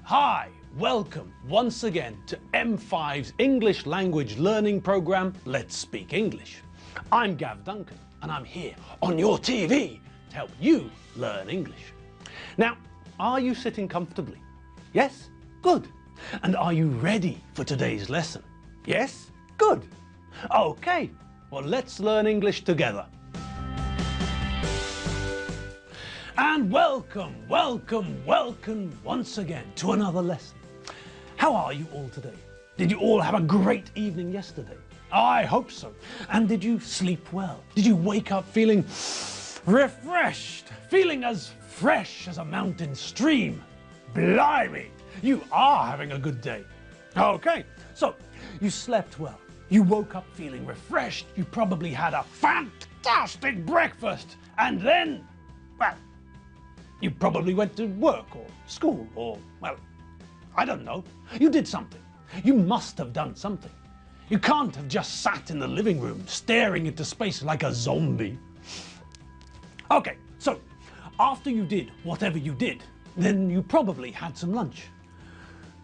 Hi, welcome once again to M5's English language learning program, Let's Speak English. I'm Gav Duncan and I'm here on your TV to help you learn English. Now, are you sitting comfortably? Yes? Good. And are you ready for today's lesson? Yes? Good. Okay, well let's learn English together. And welcome once again to another lesson. How are you all today? Did you all have a great evening yesterday? I hope so. And did you sleep well? Did you wake up feeling refreshed? Feeling as fresh as a mountain stream? Blimey, you are having a good day. Okay, so you slept well. You woke up feeling refreshed. You probably had a fantastic breakfast. And then, well, you probably went to work or school or, well, I don't know. You did something. You must have done something. You can't have just sat in the living room staring into space like a zombie. Okay, so after you did whatever you did, then you probably had some lunch.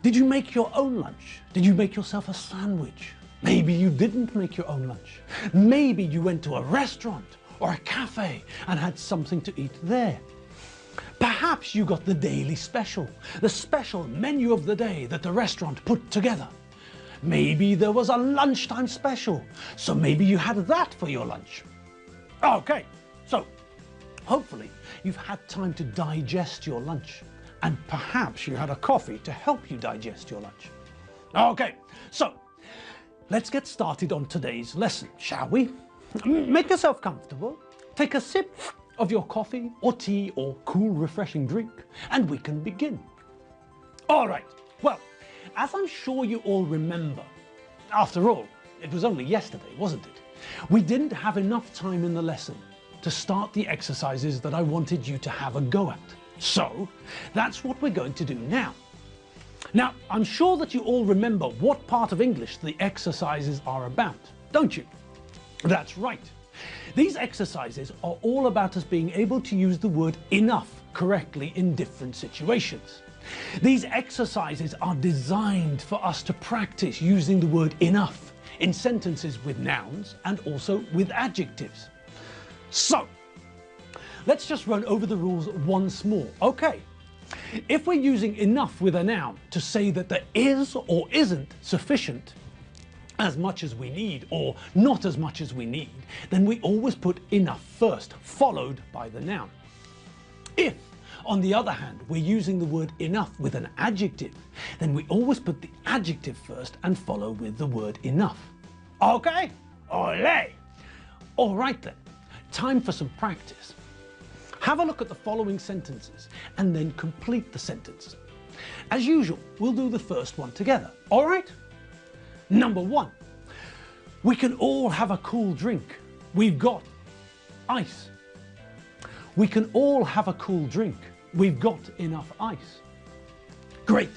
Did you make your own lunch? Did you make yourself a sandwich? Maybe you didn't make your own lunch. Maybe you went to a restaurant or a cafe and had something to eat there. Perhaps you got the daily special, the special menu of the day that the restaurant put together. Maybe there was a lunchtime special, so maybe you had that for your lunch. Okay, so hopefully you've had time to digest your lunch, and perhaps you had a coffee to help you digest your lunch. Okay, so let's get started on today's lesson, shall we? Make yourself comfortable, take a sip of your coffee or tea or cool refreshing drink, and we can begin. All right, well, as I'm sure you all remember, after all, it was only yesterday, wasn't it? We didn't have enough time in the lesson to start the exercises that I wanted you to have a go at. So that's what we're going to do now. Now, I'm sure that you all remember what part of English the exercises are about, don't you? That's right. These exercises are all about us being able to use the word enough correctly in different situations. These exercises are designed for us to practice using the word enough in sentences with nouns and also with adjectives. So, let's just run over the rules once more. Okay, if we're using enough with a noun to say that there is or isn't sufficient, as much as we need or not as much as we need, then we always put enough first, followed by the noun. If, on the other hand, we're using the word enough with an adjective, then we always put the adjective first and follow with the word enough. Okay? Ole! All right then, time for some practice. Have a look at the following sentences and then complete the sentence. As usual, we'll do the first one together, all right? Number one, we can all have a cool drink. We've got ice. We can all have a cool drink. We've got enough ice. Great.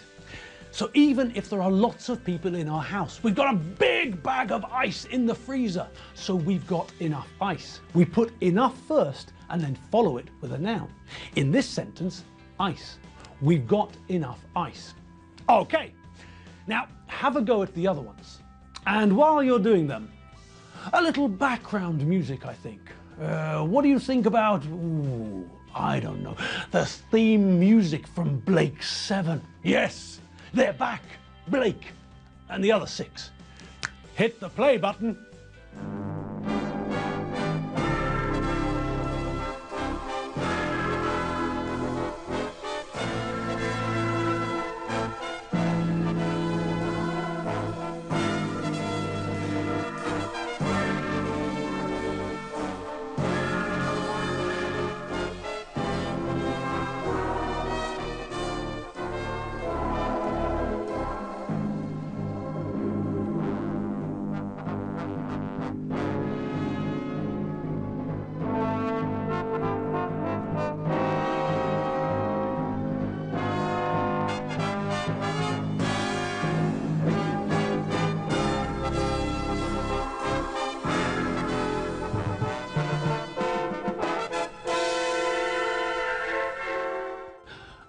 So even if there are lots of people in our house, we've got a big bag of ice in the freezer. So we've got enough ice. We put enough first and then follow it with a noun. In this sentence, ice. We've got enough ice. Okay. Now, have a go at the other ones. And while you're doing them, a little background music, I think. What do you think about, ooh, I don't know, the theme music from Blake 7? Yes, they're back, Blake and the other 6. Hit the play button.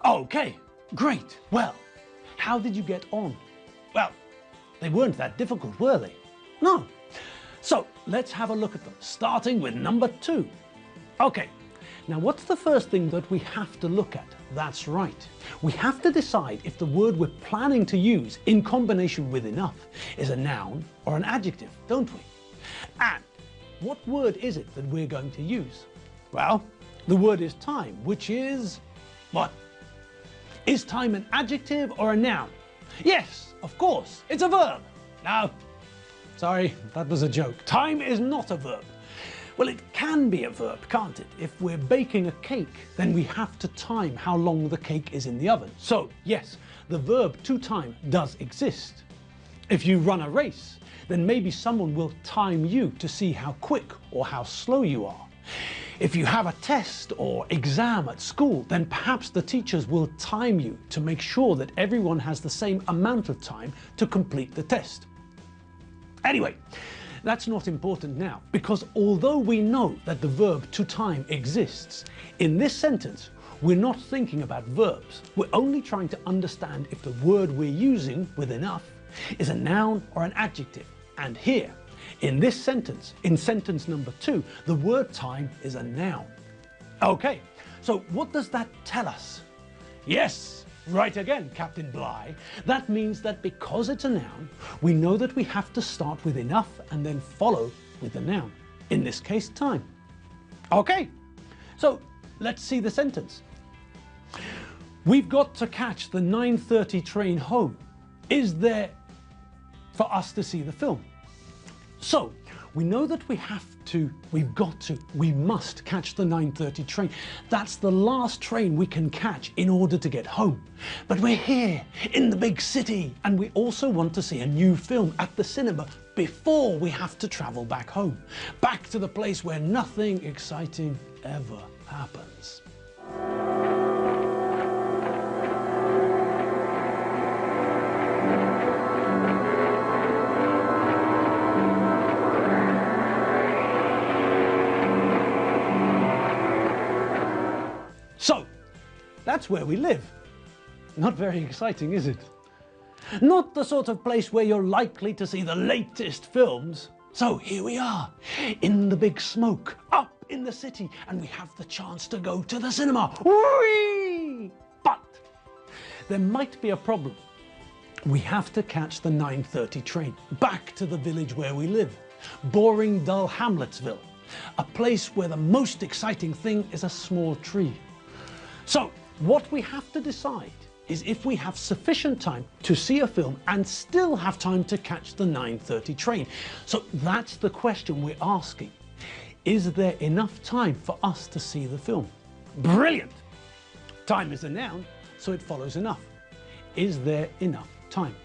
Okay, great. Well, how did you get on? Well, they weren't that difficult, were they? No. So let's have a look at them, starting with number 2. Okay, now what's the first thing that we have to look at? That's right. We have to decide if the word we're planning to use in combination with enough is a noun or an adjective, don't we? And what word is it that we're going to use? Well, the word is time, which is what? Is time an adjective or a noun? Yes, of course, it's a verb. No, sorry, that was a joke. Time is not a verb. Well, it can be a verb, can't it? If we're baking a cake, then we have to time how long the cake is in the oven. So, yes, the verb to time does exist. If you run a race, then maybe someone will time you to see how quick or how slow you are. If you have a test or exam at school, then perhaps the teachers will time you to make sure that everyone has the same amount of time to complete the test. Anyway, that's not important now, because although we know that the verb to time exists, in this sentence we're not thinking about verbs. We're only trying to understand if the word we're using with enough is a noun or an adjective. And here, in this sentence, in sentence number 2, the word time is a noun. Okay, so what does that tell us? Yes, right again, Captain Bligh. That means that because it's a noun, we know that we have to start with enough and then follow with the noun. In this case, time. Okay, so let's see the sentence. We've got to catch the 9:30 train home. Is there for us to see the film? So, we know that we must catch the 9:30 train. That's the last train we can catch in order to get home. But we're here in the big city, and we also want to see a new film at the cinema before we have to travel back home. Back to the place where nothing exciting ever happens. So, that's where we live. Not very exciting, is it? Not the sort of place where you're likely to see the latest films. So here we are, in the big smoke, up in the city, and we have the chance to go to the cinema. Whee! But there might be a problem. We have to catch the 9:30 train back to the village where we live. Boring, dull Hamletsville. A place where the most exciting thing is a small tree. So, what we have to decide is if we have sufficient time to see a film and still have time to catch the 9:30 train. So that's the question we're asking. Is there enough time for us to see the film? Brilliant! Time is a noun, so it follows enough. Is there enough time?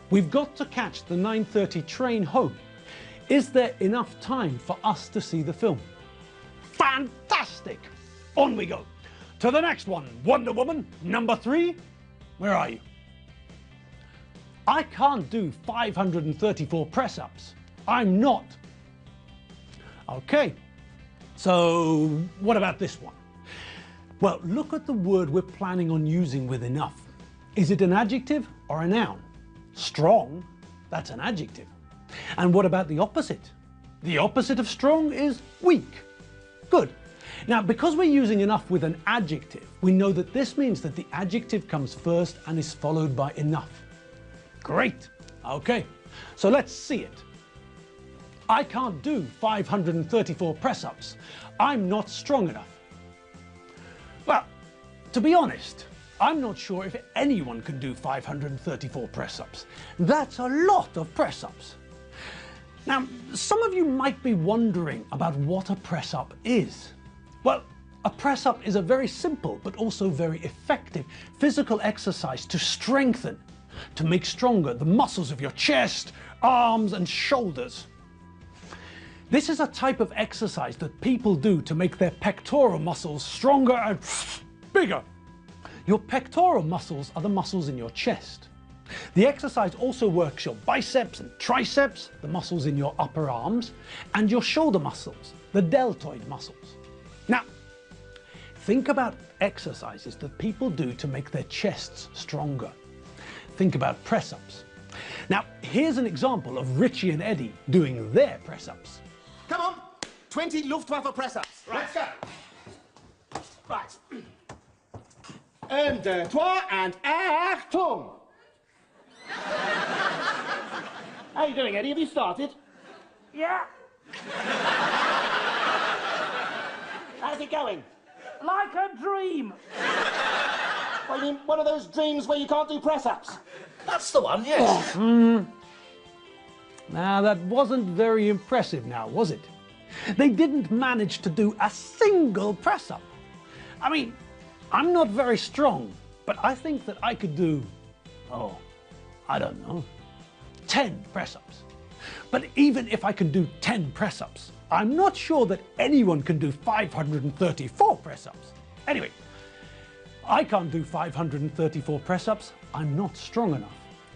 We've got to catch the 9:30 train home. Is there enough time for us to see the film? Fantastic! On we go. To the next one, Wonder Woman, number 3. Where are you? I can't do 534 press-ups. I'm not. Okay, so what about this one? Well, look at the word we're planning on using with enough. Is it an adjective or a noun? Strong, that's an adjective. And what about the opposite? The opposite of strong is weak. Good. Now, because we're using enough with an adjective, we know that this means that the adjective comes first and is followed by enough. Great. Okay, so let's see it. I can't do 534 press-ups. I'm not strong enough. Well, to be honest, I'm not sure if anyone can do 534 press-ups. That's a lot of press-ups. Now, some of you might be wondering about what a press-up is. Well, a press-up is a very simple but also very effective physical exercise to strengthen, to make stronger the muscles of your chest, arms and shoulders. This is a type of exercise that people do to make their pectoral muscles stronger and bigger. Your pectoral muscles are the muscles in your chest. The exercise also works your biceps and triceps, the muscles in your upper arms, and your shoulder muscles, the deltoid muscles. Now, think about exercises that people do to make their chests stronger. think about press-ups. Now, here's an example of Richie and Eddie doing their press-ups. Come on, 20 Luftwaffe press-ups. Right. Let's go. Right. Un, deux, trois, and Achtung! How are you doing, Eddie? Have you started? Yeah, How's it going? like a dream. Well, you mean one of those dreams where you can't do press-ups? That's the one, yes. Now, that wasn't very impressive now, was it? They didn't manage to do a single press-up. I mean, I'm not very strong, but I think that I could do, I don't know, 10 press-ups. But even if I can do 10 press-ups, I'm not sure that anyone can do 534 press-ups. Anyway, I can't do 534 press-ups. I'm not strong enough.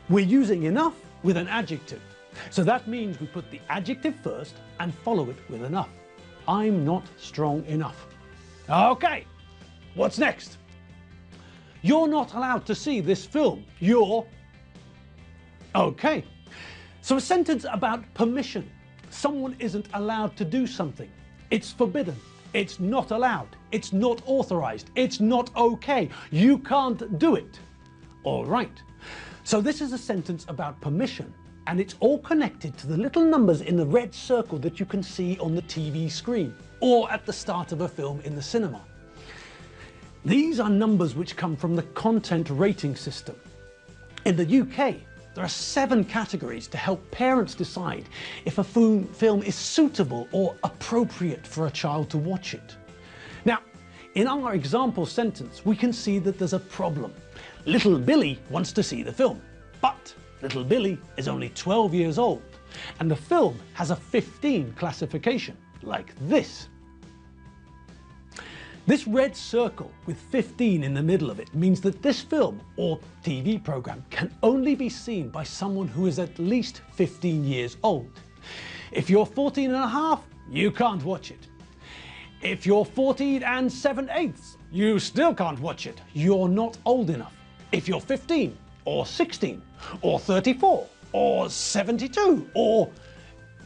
We're using enough with an adjective. So that means we put the adjective first and follow it with enough. I'm not strong enough. Okay, what's next? You're not allowed to see this film. You're... Okay, so a sentence about permission. Someone isn't allowed to do something. It's forbidden. It's not allowed. It's not authorized. It's not okay. You can't do it. All right. So this is a sentence about permission, and it's all connected to the little numbers in the red circle that you can see on the TV screen or at the start of a film in the cinema. These are numbers which come from the content rating system. In the UK, there are 7 categories to help parents decide if a film is suitable or appropriate for a child to watch it. Now, in our example sentence, we can see that there's a problem. Little Billy wants to see the film, but little Billy is only 12 years old, and the film has a 15 classification, like this. This red circle with 15 in the middle of it means that this film or TV program can only be seen by someone who is at least 15 years old. If you're 14 and a half, you can't watch it. If you're 14 and 7/8, you still can't watch it. You're not old enough. If you're 15 or 16 or 34 or 72 or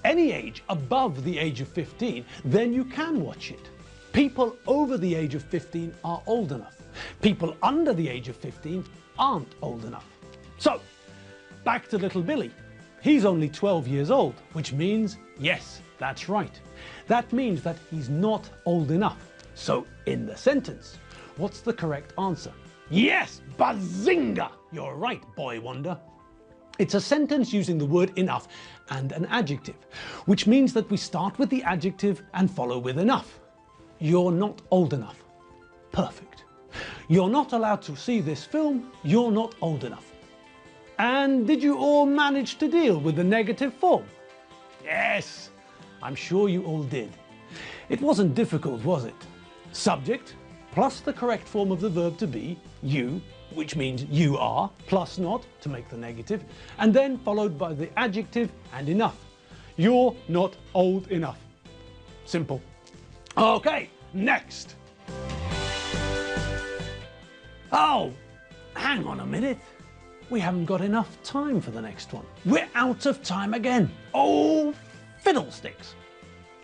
any age above the age of 15, then you can watch it. People over the age of 15 are old enough. People under the age of 15 aren't old enough. So, back to little Billy. He's only 12 years old, which means, yes, that's right. That means that he's not old enough. So, in the sentence, what's the correct answer? Yes, bazinga! You're right, boy wonder. It's a sentence using the word enough and an adjective, which means that we start with the adjective and follow with enough. You're not old enough. Perfect. You're not allowed to see this film. You're not old enough. And did you all manage to deal with the negative form? Yes, I'm sure you all did. It wasn't difficult, was it? Subject plus the correct form of the verb to be, you, which means you are, plus not to make the negative, and then followed by the adjective and enough. You're not old enough. Simple. Okay, next. Oh, hang on a minute. We haven't got enough time for the next one. We're out of time again. Oh, fiddlesticks.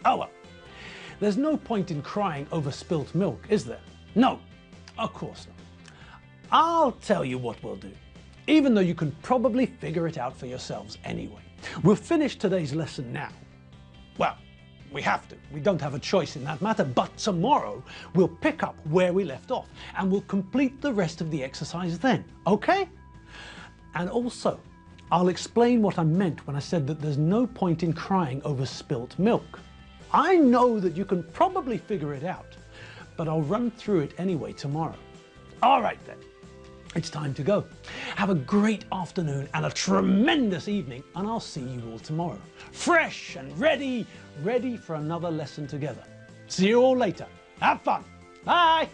Oh well, there's no point in crying over spilt milk, is there? No, of course not. I'll tell you what we'll do, even though you can probably figure it out for yourselves anyway. We'll finish today's lesson now. Well, we have to. We don't have a choice in that matter, but tomorrow we'll pick up where we left off and we'll complete the rest of the exercise then, okay? And also, I'll explain what I meant when I said that there's no point in crying over spilt milk. I know that you can probably figure it out, but I'll run through it anyway tomorrow. All right then, it's time to go. Have a great afternoon and a tremendous evening, and I'll see you all tomorrow. Fresh and ready for another lesson together. See you all later. Have fun. Bye.